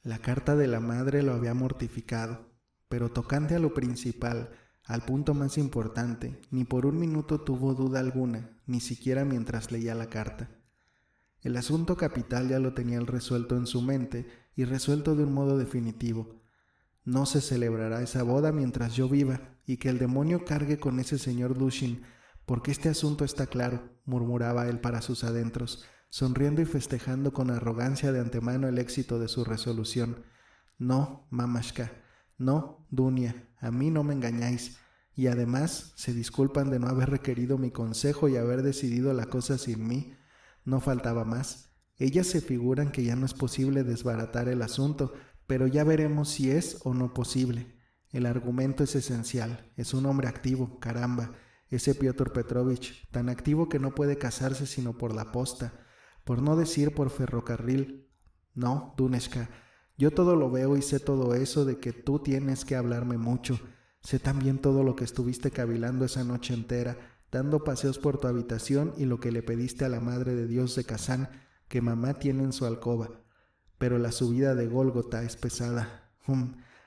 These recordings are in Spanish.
La carta de la madre lo había mortificado, pero tocante a lo principal, al punto más importante, ni por un minuto tuvo duda alguna, ni siquiera mientras leía la carta. El asunto capital ya lo tenía él resuelto en su mente y resuelto de un modo definitivo. No se celebrará esa boda mientras yo viva, y que el demonio cargue con ese señor Lushin, porque este asunto está claro, murmuraba él para sus adentros, sonriendo y festejando con arrogancia de antemano el éxito de su resolución. No, mamashka, no, Dunia, a mí no me engañáis, y además se disculpan de no haber requerido mi consejo y haber decidido la cosa sin mí. No faltaba más. Ellas se figuran que ya no es posible desbaratar el asunto, pero ya veremos si es o no posible. El argumento es esencial, es un hombre activo, caramba, ese Piotr Petrovich, tan activo que no puede casarse sino por la posta, por no decir por ferrocarril. No, Duneshka, yo todo lo veo y sé todo eso de que tú tienes que hablarme mucho. Sé también todo lo que estuviste cavilando esa noche entera, dando paseos por tu habitación y lo que le pediste a la Madre de Dios de Kazán que mamá tiene en su alcoba. Pero la subida de Gólgota es pesada.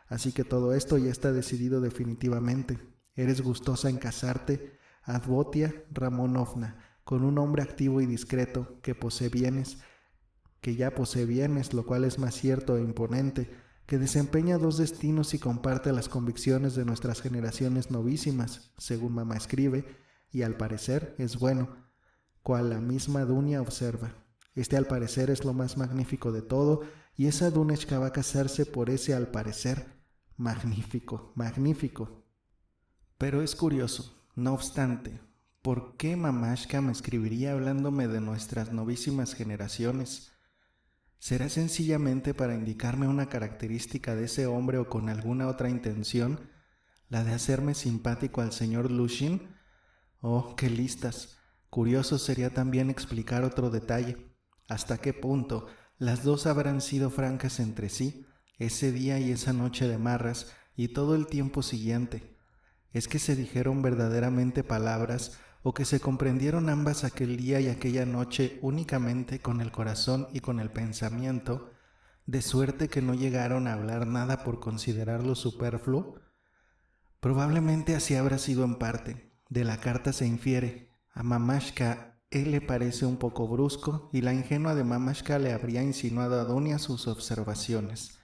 Así que todo esto ya está decidido definitivamente. Eres gustosa en casarte, Advotia Ramonovna, con un hombre activo y discreto que ya posee bienes, lo cual es más cierto e imponente, que desempeña dos destinos y comparte las convicciones de nuestras generaciones novísimas, según mamá escribe, y al parecer es bueno, cual la misma Dunia observa. Este al parecer es lo más magnífico de todo, y esa Dunechka va a casarse por ese al parecer. Magnífico, magnífico. Pero es curioso, no obstante, ¿por qué Mamashka me escribiría hablándome de nuestras novísimas generaciones? ¿Será sencillamente para indicarme una característica de ese hombre o con alguna otra intención, la de hacerme simpático al señor Lushin? Oh, qué listas. Curioso sería también explicar otro detalle. ¿Hasta qué punto las dos habrán sido francas entre sí, ese día y esa noche de marras, y todo el tiempo siguiente? ¿Es que se dijeron verdaderamente palabras o que se comprendieron ambas aquel día y aquella noche únicamente con el corazón y con el pensamiento, de suerte que no llegaron a hablar nada por considerarlo superfluo? Probablemente así habrá sido en parte. De la carta se infiere. A Mamashka él le parece un poco brusco y la ingenua de Mamashka le habría insinuado a Dunia sus observaciones.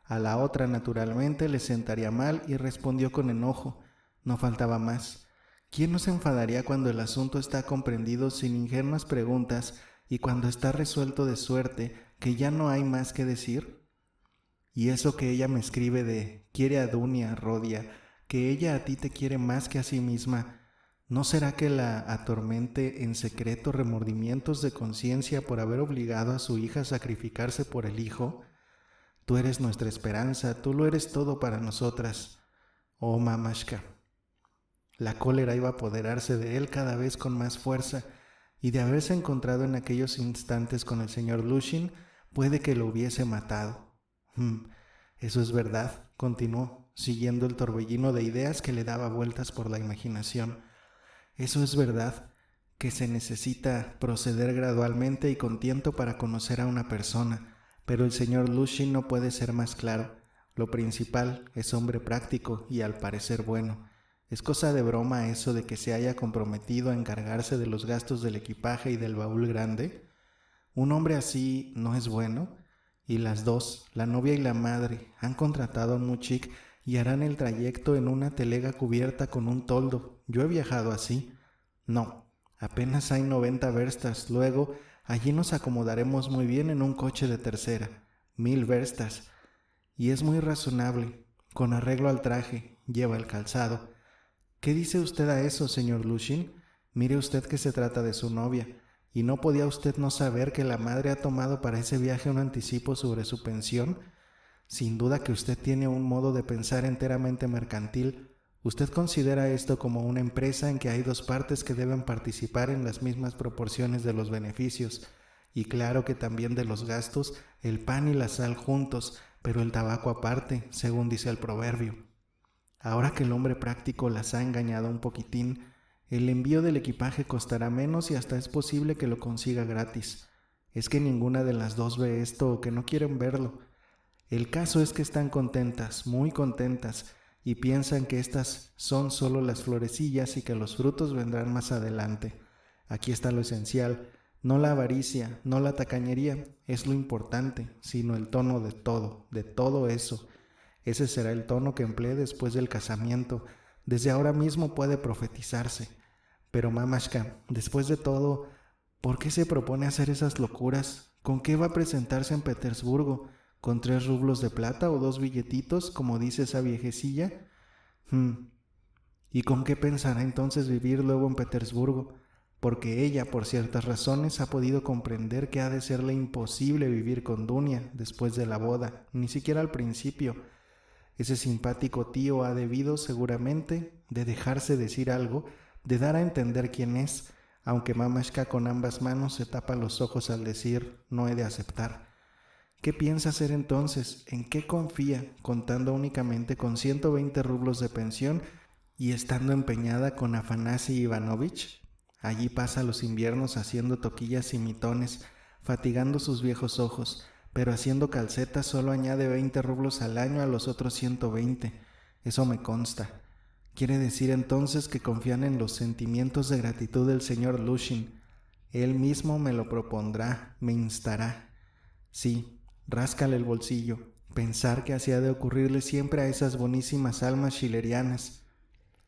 A la otra naturalmente le sentaría mal y respondió con enojo. No faltaba más. ¿Quién no se enfadaría cuando el asunto está comprendido sin ingenuas preguntas y cuando está resuelto de suerte que ya no hay más que decir? Y eso que ella me escribe de quiere a Dunia, Rodia, que ella a ti te quiere más que a sí misma, ¿no será que la atormente en secreto remordimientos de conciencia por haber obligado a su hija a sacrificarse por el hijo? Tú eres nuestra esperanza, tú lo eres todo para nosotras. Oh, Mamashka. La cólera iba a apoderarse de él cada vez con más fuerza, y de haberse encontrado en aquellos instantes con el señor Lushin, puede que lo hubiese matado. Eso es verdad, continuó, siguiendo el torbellino de ideas que le daba vueltas por la imaginación. Eso es verdad, que se necesita proceder gradualmente y con tiento para conocer a una persona, pero el señor Lushin no puede ser más claro. Lo principal es hombre práctico y al parecer bueno. ¿Es cosa de broma eso de que se haya comprometido a encargarse de los gastos del equipaje y del baúl grande? ¿Un hombre así no es bueno? Y las dos, la novia y la madre, han contratado a un muchik y harán el trayecto en una telega cubierta con un toldo. Yo he viajado así. No, apenas hay 90 verstas. Luego, allí nos acomodaremos muy bien en un coche de tercera. 1000 verstas. Y es muy razonable. Con arreglo al traje, lleva el calzado. ¿Qué dice usted a eso, señor Lushin? Mire usted que se trata de su novia. ¿Y no podía usted no saber que la madre ha tomado para ese viaje un anticipo sobre su pensión? Sin duda que usted tiene un modo de pensar enteramente mercantil. Usted considera esto como una empresa en que hay dos partes que deben participar en las mismas proporciones de los beneficios, y claro que también de los gastos, el pan y la sal juntos, pero el tabaco aparte, según dice el proverbio. Ahora que el hombre práctico las ha engañado un poquitín, el envío del equipaje costará menos y hasta es posible que lo consiga gratis. Es que ninguna de las dos ve esto o que no quieren verlo. El caso es que están contentas, muy contentas, y piensan que estas son solo las florecillas y que los frutos vendrán más adelante. Aquí está lo esencial, no la avaricia, no la tacañería, es lo importante, sino el tono de todo eso. Ese será el tono que emplee después del casamiento. Desde ahora mismo puede profetizarse. Pero Mamashka, después de todo, ¿por qué se propone hacer esas locuras? ¿Con qué va a presentarse en Petersburgo? ¿Con 3 rublos de plata o 2 billetitos, como dice esa viejecilla? ¿Y con qué pensará entonces vivir luego en Petersburgo? Porque ella, por ciertas razones, ha podido comprender que ha de serle imposible vivir con Dunia después de la boda, ni siquiera al principio. Ese simpático tío ha debido, seguramente, de dejarse decir algo, de dar a entender quién es, aunque Mamashka con ambas manos se tapa los ojos al decir, no he de aceptar. ¿Qué piensa hacer entonces? ¿En qué confía, contando únicamente con 120 rublos de pensión y estando empeñada con Afanasi Ivanovich? Allí pasa los inviernos haciendo toquillas y mitones, fatigando sus viejos ojos, pero haciendo calcetas solo añade 20 rublos al año a los otros 120. Eso me consta. Quiere decir entonces que confían en los sentimientos de gratitud del señor Lushin. Él mismo me lo propondrá, me instará. Sí, ráscale el bolsillo, pensar que así ha de ocurrirle siempre a esas bonísimas almas schillerianas.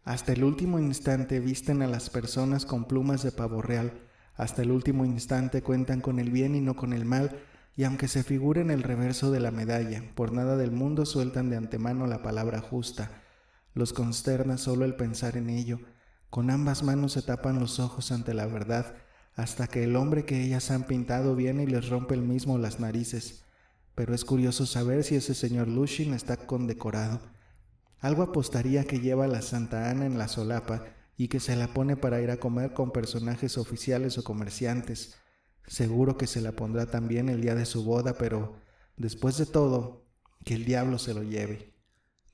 Hasta el último instante visten a las personas con plumas de pavo real, hasta el último instante cuentan con el bien y no con el mal, y aunque se figure en el reverso de la medalla, por nada del mundo sueltan de antemano la palabra justa. Los consterna solo el pensar en ello. Con ambas manos se tapan los ojos ante la verdad, hasta que el hombre que ellas han pintado viene y les rompe el mismo las narices. Pero es curioso saber si ese señor Lushin está condecorado. Algo apostaría que lleva a la Santa Ana en la solapa y que se la pone para ir a comer con personajes oficiales o comerciantes. Seguro que se la pondrá también el día de su boda, pero después de todo, que el diablo se lo lleve.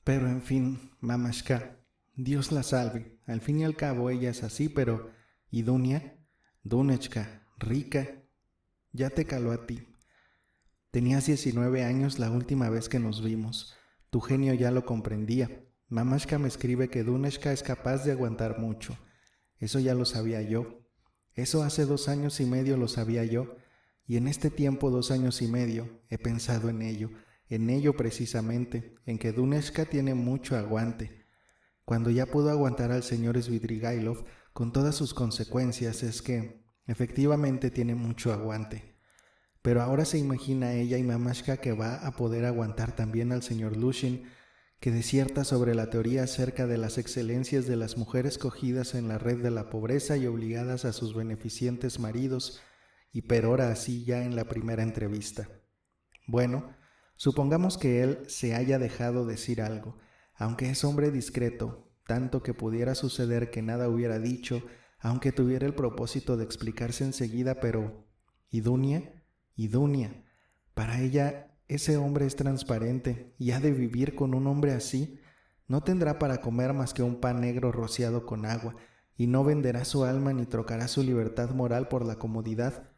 Pero en fin, Mamashka, Dios la salve. Al fin y al cabo ella es así, pero ¿y Dunia? Dunechka, rica, ya te caló a ti. Tenías 19 años la última vez que nos vimos. Tu genio ya lo comprendía. Mamashka me escribe que Dunechka es capaz de aguantar mucho. Eso ya lo sabía yo. Eso hace 2 años y medio lo sabía yo. Y en este tiempo, 2 años y medio, he pensado en ello precisamente, en que Dunechka tiene mucho aguante. Cuando ya pudo aguantar al señor Svidrigailov con todas sus consecuencias, es que efectivamente tiene mucho aguante. Pero ahora se imagina ella y Mamashka que va a poder aguantar también al señor Lushin, que desierta sobre la teoría acerca de las excelencias de las mujeres cogidas en la red de la pobreza y obligadas a sus beneficientes maridos, y perora así ya en la primera entrevista. Bueno, supongamos que él se haya dejado decir algo, aunque es hombre discreto, tanto que pudiera suceder que nada hubiera dicho, aunque tuviera el propósito de explicarse enseguida, pero ¿y Dunia? ¿Y Dunia? Para ella ese hombre es transparente y ha de vivir con un hombre así. No tendrá para comer más que un pan negro rociado con agua, y no venderá su alma ni trocará su libertad moral por la comodidad.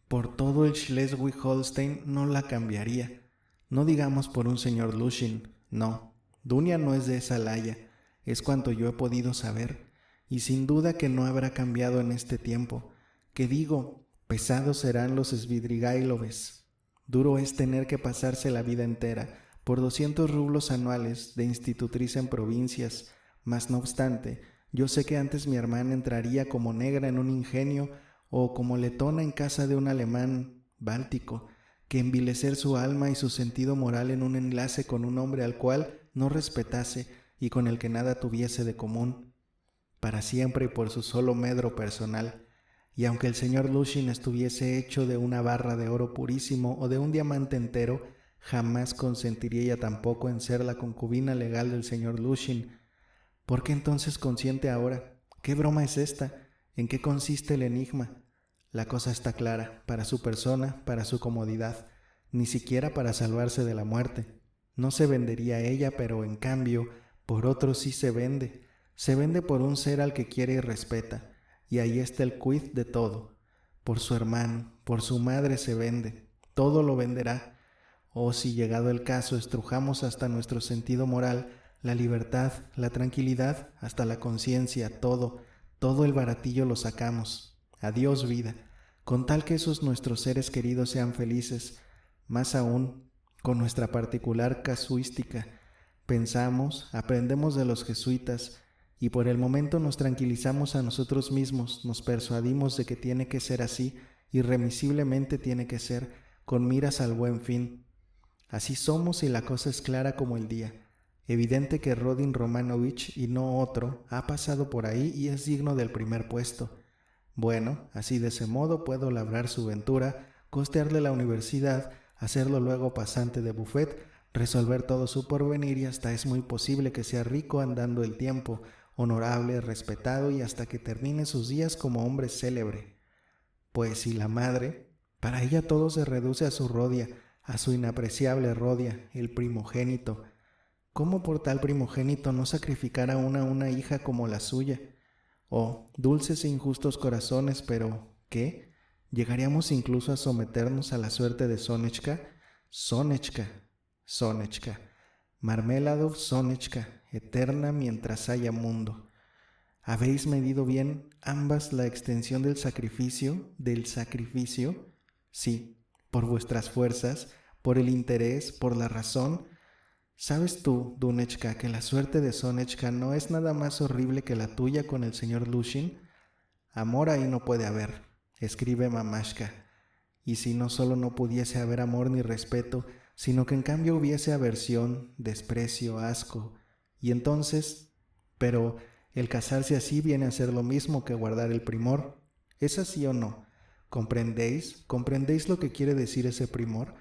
Por todo el Schleswig-Holstein no la cambiaría. No digamos por un señor Lushin, no. Dunia no es de esa laya, es cuanto yo he podido saber, y sin duda que no habrá cambiado en este tiempo. Que digo, pesados serán los Svidrigailoves. Duro es tener que pasarse la vida entera por 200 rublos anuales de institutriz en provincias, mas no obstante, yo sé que antes mi hermana entraría como negra en un ingenio o como letona en casa de un alemán báltico, que envilecer su alma y su sentido moral en un enlace con un hombre al cual no respetase y con el que nada tuviese de común, para siempre y por su solo medro personal. Y aunque el señor Lushin estuviese hecho de una barra de oro purísimo o de un diamante entero, jamás consentiría ella tampoco en ser la concubina legal del señor Lushin. ¿Por qué entonces consiente ahora? ¿Qué broma es esta? ¿En qué consiste el enigma? La cosa está clara, para su persona, para su comodidad, ni siquiera para salvarse de la muerte. No se vendería ella, pero en cambio, por otro sí se vende. Se vende por un ser al que quiere y respeta. Y ahí está el quid de todo. Por su hermano, por su madre se vende. Todo lo venderá. o si llegado el caso estrujamos hasta nuestro sentido moral, la libertad, la tranquilidad, hasta la conciencia, todo el baratillo lo sacamos. Adiós vida, con tal que esos nuestros seres queridos sean felices, más aún, con nuestra particular casuística, pensamos, aprendemos de los jesuitas, y por el momento nos tranquilizamos a nosotros mismos, nos persuadimos de que tiene que ser así, irremisiblemente tiene que ser, con miras al buen fin. Así somos y la cosa es clara como el día. Evidente que Rodin Romanovich y no otro ha pasado por ahí y es digno del primer puesto. Bueno, así de ese modo puedo labrar su ventura, costearle la universidad, hacerlo luego pasante de buffet, resolver todo su porvenir y hasta es muy posible que sea rico andando el tiempo, honorable, respetado y hasta que termine sus días como hombre célebre. Pues si la madre, para ella todo se reduce a su Rodia, a su inapreciable Rodia, el primogénito. ¿Cómo por tal primogénito no sacrificar aún a una hija como la suya? Oh, dulces e injustos corazones, pero ¿qué? ¿Llegaríamos incluso a someternos a la suerte de Sonechka? Sonechka, Marmeladov Sonechka, eterna mientras haya mundo. ¿Habéis medido bien ambas la extensión del sacrificio? Sí, por vuestras fuerzas, por el interés, por la razón. ¿Sabes tú, Dunechka, que la suerte de Sonechka no es nada más horrible que la tuya con el señor Lushin? Amor ahí no puede haber, escribe Mamashka. Y si no solo no pudiese haber amor ni respeto, sino que en cambio hubiese aversión, desprecio, asco. Y entonces, pero el casarse así viene a ser lo mismo que guardar el primor. ¿Es así o no? ¿Comprendéis? ¿Comprendéis lo que quiere decir ese primor?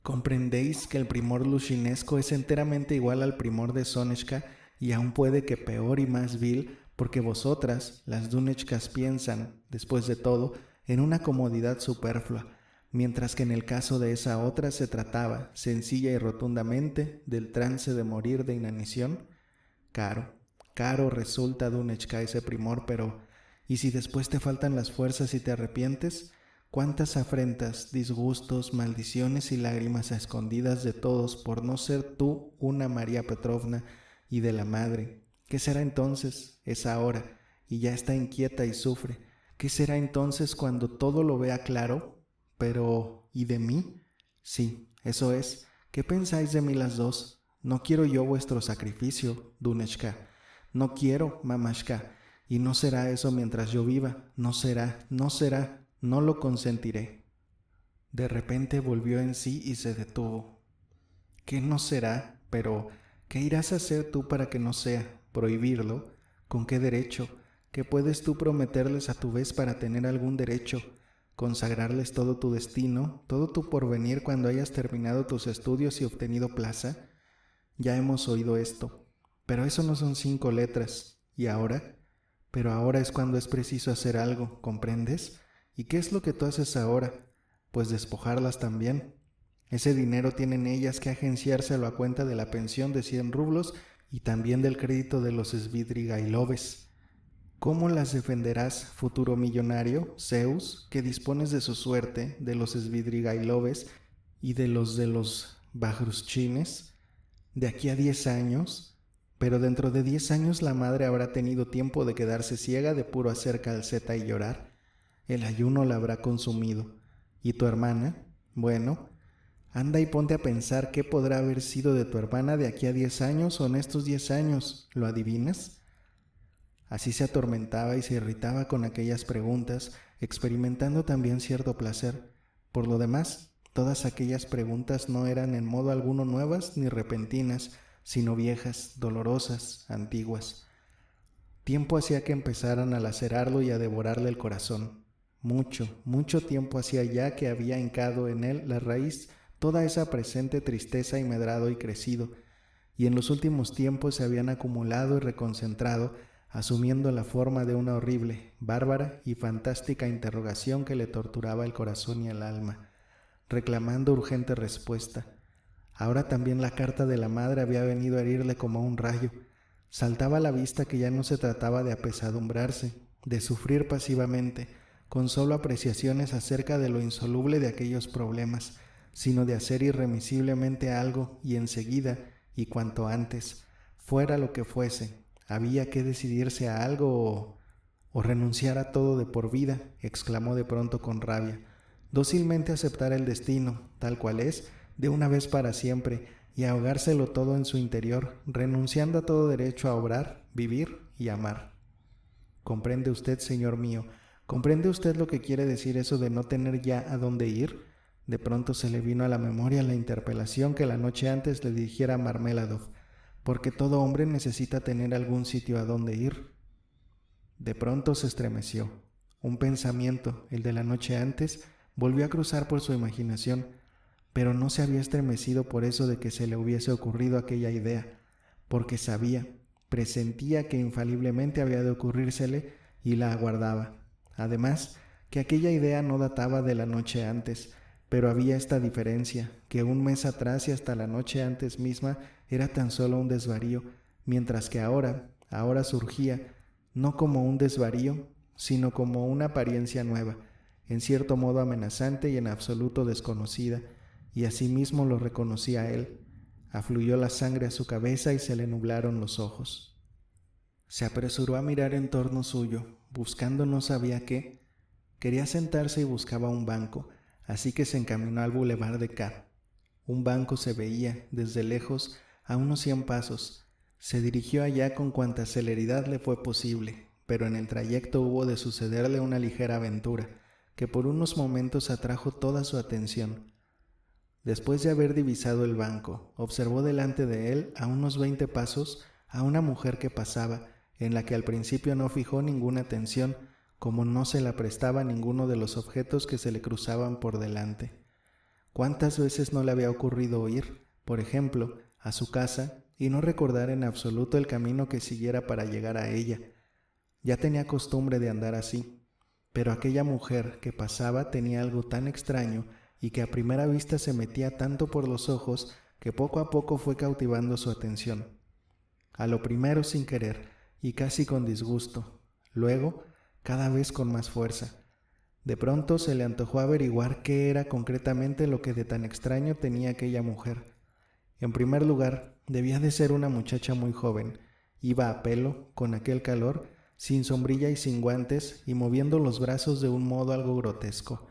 ¿Comprendéis que el primor lushinesco es enteramente igual al primor de Sonechka y aún puede que peor y más vil, porque vosotras, las Dunechkas, piensan, después de todo, en una comodidad superflua, mientras que en el caso de esa otra se trataba, sencilla y rotundamente, del trance de morir de inanición? Caro resulta, Dunechka, ese primor, pero ¿y si después te faltan las fuerzas y te arrepientes? ¿Cuántas afrentas, disgustos, maldiciones y lágrimas a escondidas de todos por no ser tú una María Petrovna y de la madre? ¿Qué será entonces? Es ahora, y ya está inquieta y sufre. ¿Qué será entonces cuando todo lo vea claro? Pero, ¿y de mí? Sí, eso es. ¿Qué pensáis de mí las dos? No quiero yo vuestro sacrificio, Dunechka. No quiero, Mamashka. Y no será eso mientras yo viva. No será. No lo consentiré. De repente volvió en sí y se detuvo. ¿Qué no será? Pero, ¿qué irás a hacer tú para que no sea? ¿Prohibirlo? ¿Con qué derecho? ¿Qué puedes tú prometerles a tu vez para tener algún derecho? ¿Consagrarles todo tu destino, todo tu porvenir cuando hayas terminado tus estudios y obtenido plaza? Ya hemos oído esto, pero eso no son 5 letras. ¿Y ahora? Pero ahora es cuando es preciso hacer algo, ¿comprendes? ¿Y qué es lo que tú haces ahora? Pues despojarlas también. Ese dinero tienen ellas que agenciárselo a cuenta de la pensión de 100 rublos y también del crédito de los Svidrigailoves. ¿Cómo las defenderás, futuro millonario, Zeus, que dispones de su suerte, de los Svidrigailoves y de los Bajruschines? ¿De aquí a 10 años? Pero dentro de 10 años la madre habrá tenido tiempo de quedarse ciega de puro hacer calceta y llorar. El ayuno la habrá consumido. ¿Y tu hermana? Bueno, anda y ponte a pensar qué podrá haber sido de tu hermana de aquí a 10 años o en estos 10 años. ¿Lo adivinas? Así se atormentaba y se irritaba con aquellas preguntas, experimentando también cierto placer. Por lo demás, todas aquellas preguntas no eran en modo alguno nuevas ni repentinas, sino viejas, dolorosas, antiguas. Tiempo hacía que empezaran a lacerarlo y a devorarle el corazón. Mucho tiempo hacía ya que había hincado en él la raíz toda esa presente tristeza y medrado y crecido, y en los últimos tiempos se habían acumulado y reconcentrado, asumiendo la forma de una horrible, bárbara y fantástica interrogación que le torturaba el corazón y el alma, reclamando urgente respuesta. Ahora también la carta de la madre había venido a herirle como un rayo. Saltaba a la vista que ya no se trataba de apesadumbrarse, de sufrir pasivamente, con solo apreciaciones acerca de lo insoluble de aquellos problemas, sino de hacer irremisiblemente algo y enseguida, y cuanto antes, fuera lo que fuese, había que decidirse a algo o renunciar a todo de por vida, exclamó de pronto con rabia. Dócilmente aceptar el destino, tal cual es, de una vez para siempre, y ahogárselo todo en su interior, renunciando a todo derecho a obrar, vivir y amar. ¿Comprende usted, señor mío? ¿Comprende usted lo que quiere decir eso de no tener ya a dónde ir? De pronto se le vino a la memoria la interpelación que la noche antes le dirigiera a Marmeladov, porque todo hombre necesita tener algún sitio a dónde ir. De pronto se estremeció. Un pensamiento, el de la noche antes, volvió a cruzar por su imaginación, pero no se había estremecido por eso de que se le hubiese ocurrido aquella idea, porque sabía, presentía que infaliblemente había de ocurrírsele y la aguardaba. Además, que aquella idea no databa de la noche antes, pero había esta diferencia, que un mes atrás y hasta la noche antes misma era tan solo un desvarío, mientras que ahora surgía, no como un desvarío, sino como una apariencia nueva, en cierto modo amenazante y en absoluto desconocida, y asimismo lo reconocía él. Afluyó la sangre a su cabeza y se le nublaron los ojos. Se apresuró a mirar en torno suyo, buscando no sabía qué. Quería sentarse y buscaba un banco, así que se encaminó al bulevar de K. Un banco se veía, desde lejos, a unos 100 pasos. Se dirigió allá con cuanta celeridad le fue posible, pero en el trayecto hubo de sucederle una ligera aventura, que por unos momentos atrajo toda su atención. Después de haber divisado el banco, observó delante de él, a unos 20 pasos, a una mujer que pasaba, en la que al principio no fijó ninguna atención, como no se la prestaba ninguno de los objetos que se le cruzaban por delante. ¿Cuántas veces no le había ocurrido ir, por ejemplo, a su casa y no recordar en absoluto el camino que siguiera para llegar a ella? Ya tenía costumbre de andar así, pero aquella mujer que pasaba tenía algo tan extraño y que a primera vista se metía tanto por los ojos que poco a poco fue cautivando su atención. A lo primero sin querer y casi con disgusto, luego cada vez con más fuerza. De pronto se le antojó averiguar qué era concretamente lo que de tan extraño tenía aquella mujer. En primer lugar, debía de ser una muchacha muy joven. Iba a pelo, con aquel calor, sin sombrilla y sin guantes, y moviendo los brazos de un modo algo grotesco.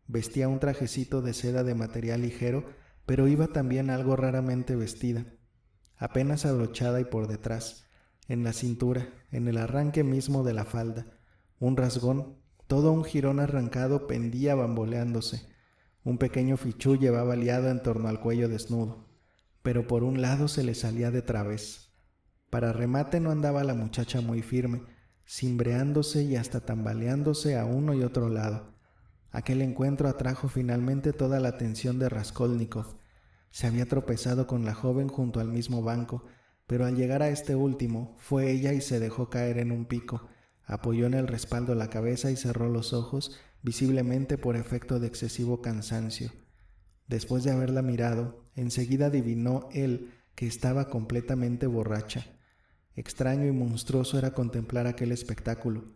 Vestía un trajecito de seda de material ligero, pero iba también algo raramente vestida, apenas abrochada y por detrás, en la cintura, en el arranque mismo de la falda, un rasgón, todo un jirón arrancado pendía bamboleándose. Un pequeño fichú llevaba liado en torno al cuello desnudo, pero por un lado se le salía de través. Para remate no andaba la muchacha muy firme, cimbreándose y hasta tambaleándose a uno y otro lado. Aquel encuentro atrajo finalmente toda la atención de Raskolnikov. Se había tropezado con la joven junto al mismo banco, pero al llegar a este último, fue ella y se dejó caer en un pico, apoyó en el respaldo la cabeza y cerró los ojos, visiblemente por efecto de excesivo cansancio. Después de haberla mirado, enseguida adivinó él que estaba completamente borracha. Extraño y monstruoso era contemplar aquel espectáculo.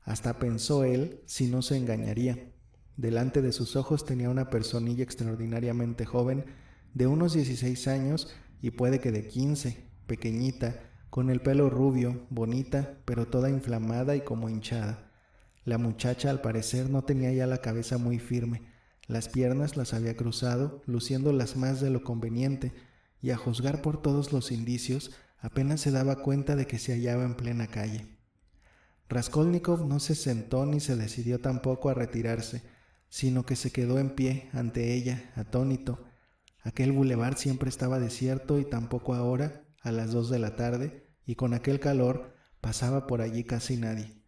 Hasta pensó él si no se engañaría. Delante de sus ojos tenía una personilla extraordinariamente joven, de unos 16 años y puede que de 15, pequeñita, con el pelo rubio, bonita, pero toda inflamada y como hinchada. La muchacha al parecer no tenía ya la cabeza muy firme, las piernas las había cruzado, luciéndolas más de lo conveniente, y a juzgar por todos los indicios, apenas se daba cuenta de que se hallaba en plena calle. Raskolnikov no se sentó ni se decidió tampoco a retirarse, sino que se quedó en pie ante ella, atónito. Aquel bulevar siempre estaba desierto y tampoco ahora, a las 2 de la tarde, y con aquel calor, pasaba por allí casi nadie.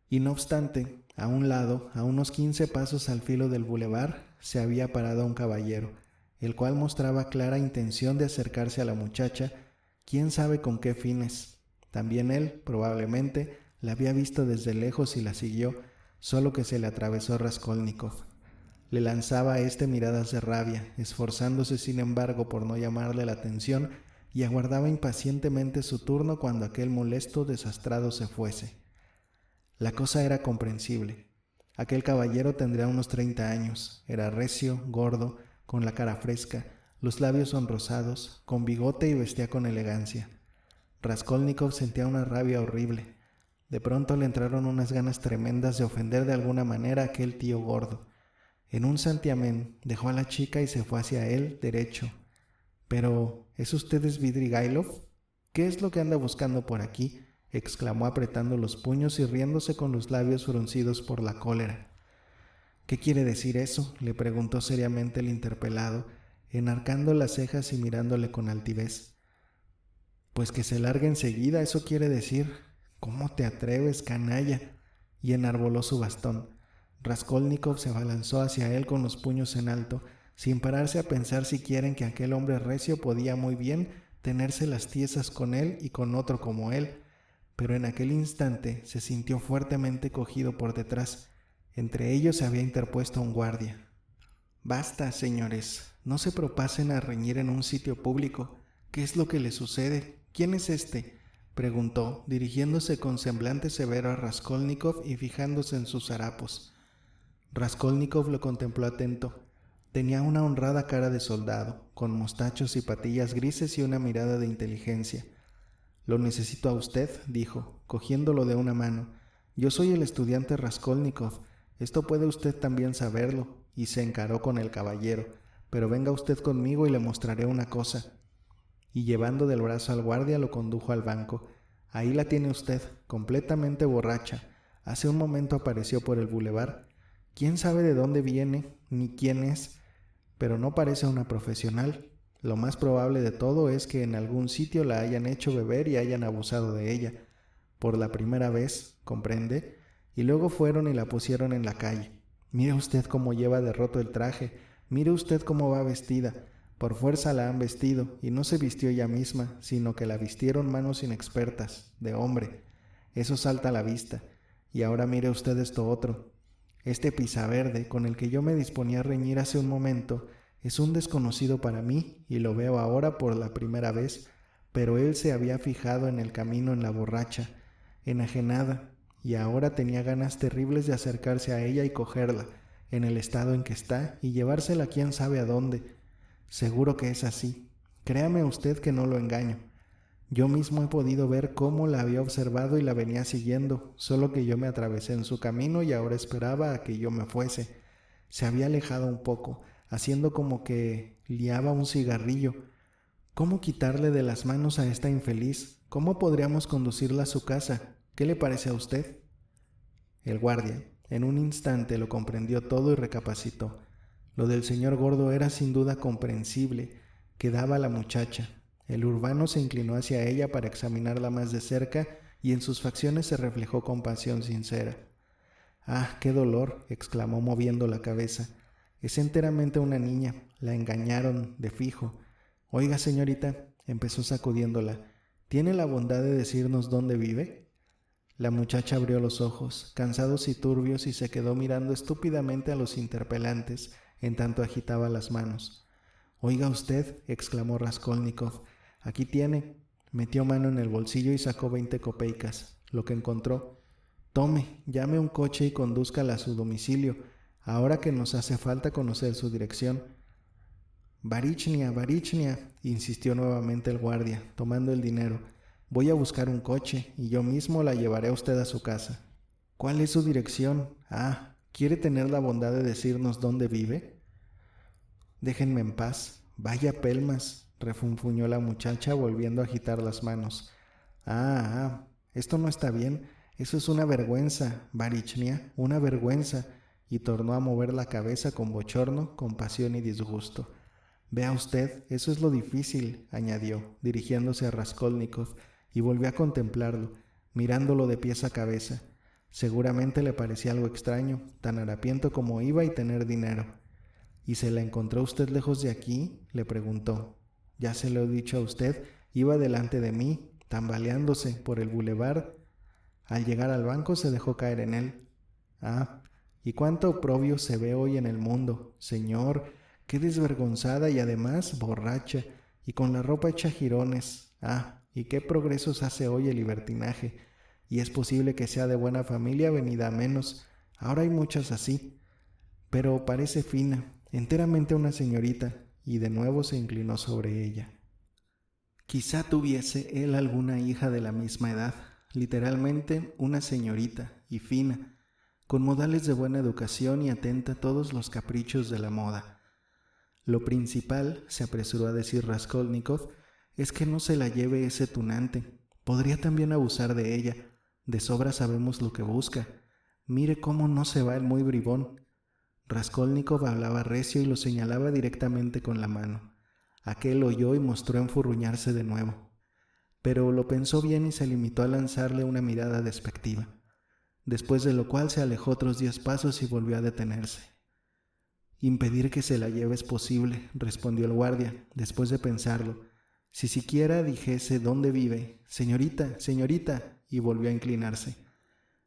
Y no obstante, a un lado, a unos 15 pasos al filo del bulevar, se había parado un caballero, el cual mostraba clara intención de acercarse a la muchacha, quién sabe con qué fines. También él, probablemente, la había visto desde lejos y la siguió, solo que se le atravesó Raskolnikov. Le lanzaba a éste miradas de rabia, esforzándose sin embargo por no llamarle la atención, y aguardaba impacientemente su turno cuando aquel molesto desastrado se fuese. La cosa era comprensible. Aquel caballero tendría unos 30 años, era recio, gordo, con la cara fresca, los labios sonrosados, con bigote y vestía con elegancia. Raskolnikov sentía una rabia horrible. De pronto le entraron unas ganas tremendas de ofender de alguna manera a aquel tío gordo. En un santiamén dejó a la chica y se fue hacia él derecho. «Pero, ¿es usted Svidrigailov? ¿Qué es lo que anda buscando por aquí?», exclamó apretando los puños y riéndose con los labios fruncidos por la cólera. «¿Qué quiere decir eso?», le preguntó seriamente el interpelado, enarcando las cejas y mirándole con altivez. «Pues que se largue enseguida, eso quiere decir. ¿Cómo te atreves, canalla?», y enarboló su bastón. Raskolnikov se abalanzó hacia él con los puños en alto, sin pararse a pensar siquiera en que aquel hombre recio podía muy bien tenerse las tiesas con él y con otro como él, pero en aquel instante se sintió fuertemente cogido por detrás. Entre ellos se había interpuesto un guardia. «Basta, señores, no se propasen a reñir en un sitio público. ¿Qué es lo que le sucede? ¿Quién es este?», preguntó, dirigiéndose con semblante severo a Raskolnikov y fijándose en sus harapos. Raskolnikov lo contempló atento. Tenía una honrada cara de soldado, con mostachos y patillas grises y una mirada de inteligencia. «Lo necesito a usted», dijo, cogiéndolo de una mano. «Yo soy el estudiante Raskolnikov. Esto puede usted también saberlo», y se encaró con el caballero. «Pero venga usted conmigo y le mostraré una cosa». Y llevando del brazo al guardia lo condujo al banco. «Ahí la tiene usted, completamente borracha. Hace un momento apareció por el bulevar. ¿Quién sabe de dónde viene, ni quién es? Pero no parece una profesional. Lo más probable de todo es que en algún sitio la hayan hecho beber y hayan abusado de ella. Por la primera vez, ¿comprende? Y luego fueron y la pusieron en la calle. Mire usted cómo lleva de roto el traje. Mire usted cómo va vestida. Por fuerza la han vestido, y no se vistió ella misma, sino que la vistieron manos inexpertas, de hombre. Eso salta a la vista. Y ahora mire usted esto otro. Este pisaverde con el que yo me disponía a reñir hace un momento es un desconocido para mí y lo veo ahora por la primera vez, pero él se había fijado en el camino en la borracha, enajenada, y ahora tenía ganas terribles de acercarse a ella y cogerla, en el estado en que está, y llevársela quién sabe a dónde. Seguro que es así. Créame usted que no lo engaño. Yo mismo he podido ver cómo la había observado y la venía siguiendo, solo que yo me atravesé en su camino y ahora esperaba a que yo me fuese. Se había alejado un poco, haciendo como que liaba un cigarrillo. ¿Cómo quitarle de las manos a esta infeliz? ¿Cómo podríamos conducirla a su casa? ¿Qué le parece a usted?». El guardia, en un instante, lo comprendió todo y recapacitó. Lo del señor gordo era sin duda comprensible. Quedaba la muchacha. El urbano se inclinó hacia ella para examinarla más de cerca y en sus facciones se reflejó compasión sincera. «Ah, qué dolor», exclamó moviendo la cabeza. «Es enteramente una niña. La engañaron, de fijo. Oiga, señorita», empezó sacudiéndola, «¿tiene la bondad de decirnos dónde vive?». La muchacha abrió los ojos, cansados y turbios, y se quedó mirando estúpidamente a los interpelantes, en tanto agitaba las manos. «Oiga usted», exclamó Raskolnikov, «aquí tiene». Metió mano en el bolsillo y sacó 20 kopeikas, lo que encontró. «Tome, llame un coche y condúzcala a su domicilio, ahora que nos hace falta conocer su dirección». «Barichnia, Barichnia», insistió nuevamente el guardia, tomando el dinero. «Voy a buscar un coche y yo mismo la llevaré a usted a su casa». «¿Cuál es su dirección? Ah, ¿quiere tener la bondad de decirnos dónde vive?». «Déjenme en paz. Vaya pelmas», refunfuñó la muchacha volviendo a agitar las manos. Esto no está bien. Eso es una vergüenza, Barichnia, una vergüenza», y tornó a mover la cabeza con bochorno, compasión y disgusto. «Vea usted, eso es lo difícil», añadió, dirigiéndose a Raskolnikov, y volvió a contemplarlo, mirándolo de pies a cabeza. Seguramente le parecía algo extraño, tan harapiento como iba y tener dinero. «¿Y se la encontró usted lejos de aquí?», le preguntó. «Ya se lo he dicho a usted, iba delante de mí, tambaleándose por el bulevar. Al llegar al banco se dejó caer en él». «Ah, y cuánto oprobio se ve hoy en el mundo, señor, qué desvergonzada y además borracha, y con la ropa hecha jirones. Ah, y qué progresos hace hoy el libertinaje, y es posible que sea de buena familia venida a menos, ahora hay muchas así. Pero parece fina, enteramente una señorita, y de nuevo se inclinó sobre ella. Quizá tuviese él alguna hija de la misma edad, literalmente una señorita, y fina, con modales de buena educación y atenta a todos los caprichos de la moda. Lo principal, se apresuró a decir Raskolnikov, es que no se la lleve ese tunante. Podría también abusar de ella. De sobra sabemos lo que busca. Mire cómo no se va el muy bribón. Raskolnikov hablaba recio y lo señalaba directamente con la mano. Aquel oyó y mostró enfurruñarse de nuevo. Pero lo pensó bien y se limitó a lanzarle una mirada despectiva. Después de lo cual se alejó otros 10 pasos y volvió a detenerse. Impedir que se la lleve es posible, respondió el guardia, después de pensarlo. Si siquiera dijese dónde vive, señorita, señorita, y volvió a inclinarse.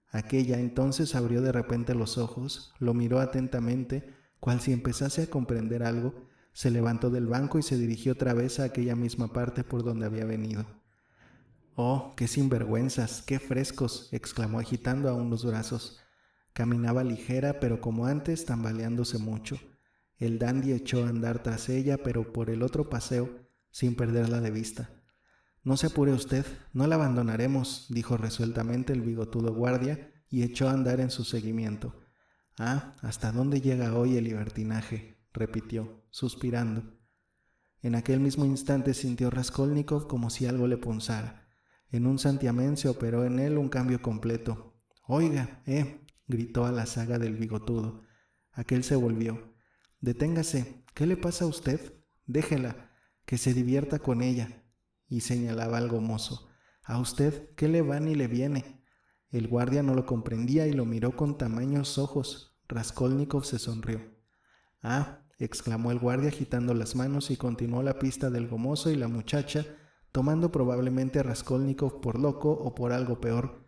Aquella entonces abrió de repente los ojos, lo miró atentamente, cual si empezase a comprender algo, se levantó del banco y se dirigió otra vez a aquella misma parte por donde había venido. «Oh, qué sinvergüenzas, qué frescos», exclamó agitando aún los brazos. Caminaba ligera, pero como antes, tambaleándose mucho. El dandy echó a andar tras ella, pero por el otro paseo, sin perderla de vista. «No se apure usted, no la abandonaremos», dijo resueltamente el bigotudo guardia, y echó a andar en su seguimiento. «Ah, ¿hasta dónde llega hoy el libertinaje?», repitió, suspirando. En aquel mismo instante sintió Raskolnikov como si algo le punzara. En un santiamén se operó en él un cambio completo. «Oiga, gritó a la saga del bigotudo. Aquel se volvió. «Deténgase, ¿qué le pasa a usted? Déjela, que se divierta con ella», y señalaba al gomoso. «¿A usted qué le va ni le viene?». El guardia no lo comprendía y lo miró con tamaños ojos. Raskolnikov se sonrió. «Ah», exclamó el guardia agitando las manos y continuó la pista del gomoso y la muchacha, tomando probablemente a Raskolnikov por loco o por algo peor.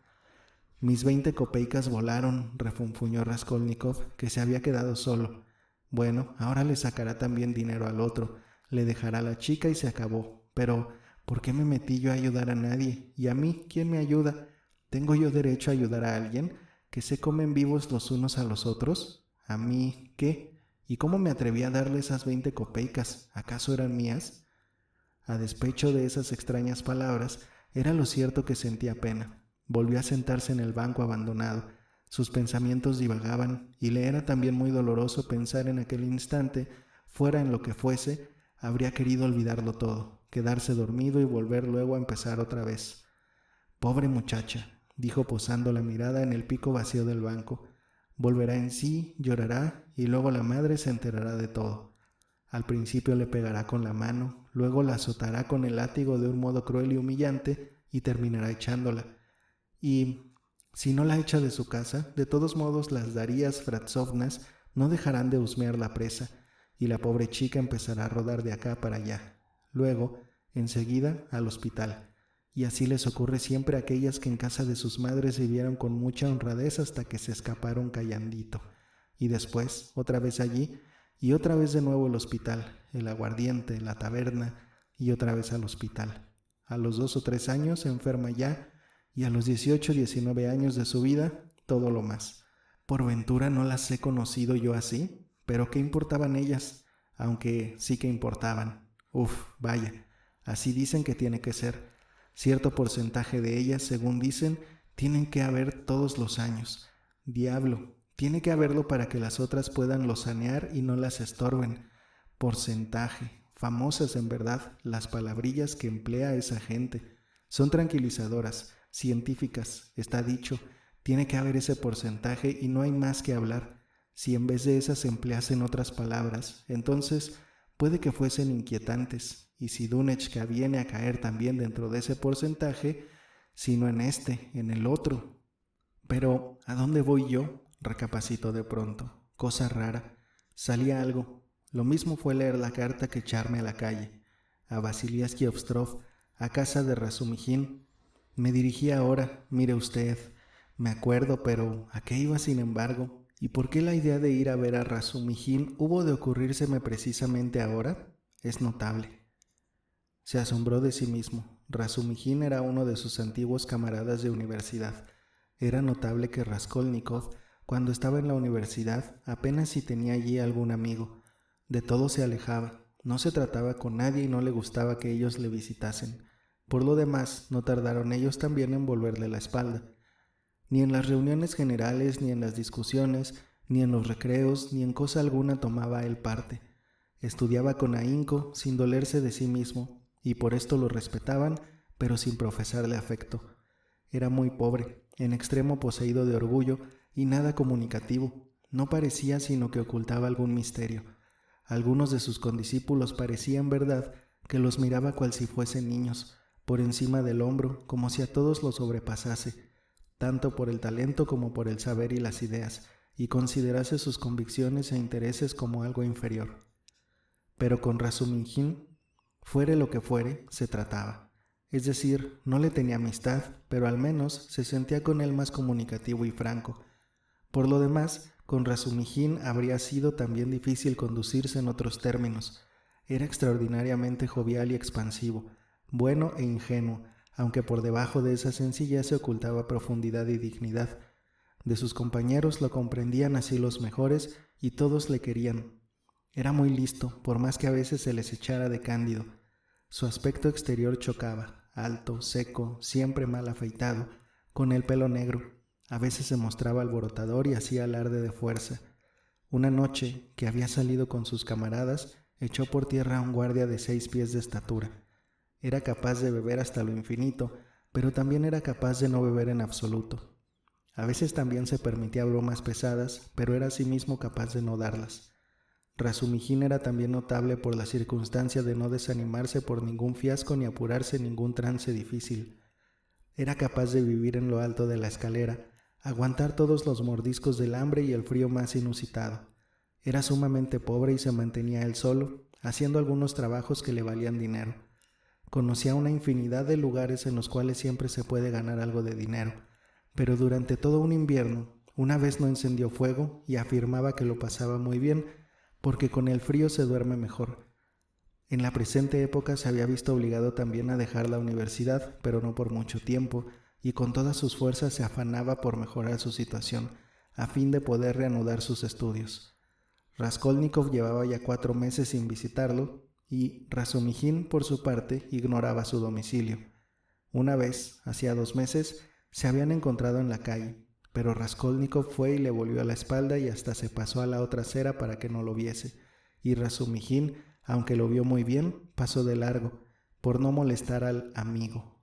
«Mis 20 copeicas volaron», refunfuñó Raskolnikov, que se había quedado solo. «Bueno, ahora le sacará también dinero al otro, le dejará a la chica y se acabó. Pero, ¿por qué me metí yo a ayudar a nadie? ¿Y a mí quién me ayuda? ¿Tengo yo derecho a ayudar a alguien? ¿Que se comen vivos los unos a los otros? ¿A mí qué? ¿Y cómo me atreví a darle esas 20 copeicas? ¿Acaso eran mías?». A despecho de esas extrañas palabras, era lo cierto que sentía pena. Volvió a sentarse en el banco abandonado. Sus pensamientos divagaban, y le era también muy doloroso pensar en aquel instante, fuera en lo que fuese, habría querido olvidarlo todo, quedarse dormido y volver luego a empezar otra vez. «Pobre muchacha», dijo posando la mirada en el pico vacío del banco. «Volverá en sí, llorará, y luego la madre se enterará de todo. Al principio le pegará con la mano, luego la azotará con el látigo de un modo cruel y humillante, y terminará echándola. Y si no la echa de su casa, de todos modos las Darías Fratsovnas no dejarán de husmear la presa, y la pobre chica empezará a rodar de acá para allá. Luego, enseguida, al hospital. Y así les ocurre siempre a aquellas que en casa de sus madres vivieron con mucha honradez hasta que se escaparon callandito. Y después, otra vez allí, y otra vez de nuevo el hospital, el aguardiente, la taberna, y otra vez al hospital. A los 2 o 3 años se enferma ya, y a los 18 o 19 años de su vida, todo lo más. ¿Por ventura no las he conocido yo así? ¿Pero qué importaban ellas? Aunque sí que importaban. Vaya, así dicen que tiene que ser. Cierto porcentaje de ellas, según dicen, tienen que haber todos los años. Diablo, tiene que haberlo para que las otras puedan lozanear y no las estorben. Porcentaje, famosas en verdad las palabrillas que emplea esa gente. Son tranquilizadoras, científicas, está dicho. Tiene que haber ese porcentaje y no hay más que hablar. Si en vez de esas empleasen otras palabras, entonces puede que fuesen inquietantes. Y si Dunechka viene a caer también dentro de ese porcentaje, si no en este, en el otro. Pero, ¿a dónde voy yo?, recapacitó de pronto. Cosa rara. Salía algo. Lo mismo fue leer la carta que echarme a la calle. A Vasilievsky Ostrov, a casa de Razumijin. Me dirigí ahora, mire usted. Me acuerdo, pero ¿a qué iba sin embargo? ¿Y por qué la idea de ir a ver a Razumijin hubo de ocurrírseme precisamente ahora? Es notable. Se asombró de sí mismo. Razumijin era uno de sus antiguos camaradas de universidad. Era notable que Raskolnikov, cuando estaba en la universidad, apenas si tenía allí algún amigo. De todo se alejaba, no se trataba con nadie y no le gustaba que ellos le visitasen. Por lo demás, no tardaron ellos también en volverle la espalda. Ni en las reuniones generales, ni en las discusiones, ni en los recreos, ni en cosa alguna tomaba él parte. Estudiaba con ahínco, sin dolerse de sí mismo, y por esto lo respetaban, pero sin profesarle afecto. Era muy pobre, en extremo poseído de orgullo y nada comunicativo. No parecía sino que ocultaba algún misterio. Algunos de sus condiscípulos parecían verdad que los miraba cual si fuesen niños, por encima del hombro, como si a todos los sobrepasase, tanto por el talento como por el saber y las ideas, y considerase sus convicciones e intereses como algo inferior. Pero con Razumihin, fuere lo que fuere, se trataba. Es decir, no le tenía amistad, pero al menos se sentía con él más comunicativo y franco. Por lo demás, con Razumihin habría sido también difícil conducirse en otros términos. Era extraordinariamente jovial y expansivo, bueno e ingenuo, aunque por debajo de esa sencillez se ocultaba profundidad y dignidad. De sus compañeros lo comprendían así los mejores y todos le querían. Era muy listo, por más que a veces se les echara de cándido. Su aspecto exterior chocaba, alto, seco, siempre mal afeitado, con el pelo negro. A veces se mostraba alborotador y hacía alarde de fuerza. Una noche, que había salido con sus camaradas, echó por tierra a un guardia de 6 pies de estatura. Era capaz de beber hasta lo infinito, pero también era capaz de no beber en absoluto. A veces también se permitía bromas pesadas, pero era asimismo capaz de no darlas. Razumihin era también notable por la circunstancia de no desanimarse por ningún fiasco ni apurarse en ningún trance difícil. Era capaz de vivir en lo alto de la escalera, aguantar todos los mordiscos del hambre y el frío más inusitado. Era sumamente pobre y se mantenía él solo, haciendo algunos trabajos que le valían dinero. Conocía una infinidad de lugares en los cuales siempre se puede ganar algo de dinero, pero durante todo un invierno, una vez no encendió fuego y afirmaba que lo pasaba muy bien, porque con el frío se duerme mejor. En la presente época se había visto obligado también a dejar la universidad, pero no por mucho tiempo, y con todas sus fuerzas se afanaba por mejorar su situación, a fin de poder reanudar sus estudios. Raskolnikov llevaba ya 4 meses sin visitarlo, y Razumihin, por su parte, ignoraba su domicilio. Una vez, hacía 2 meses, se habían encontrado en la calle, pero Raskolnikov fue y le volvió a la espalda y hasta se pasó a la otra acera para que no lo viese, y Razumihin, aunque lo vio muy bien, pasó de largo, por no molestar al amigo.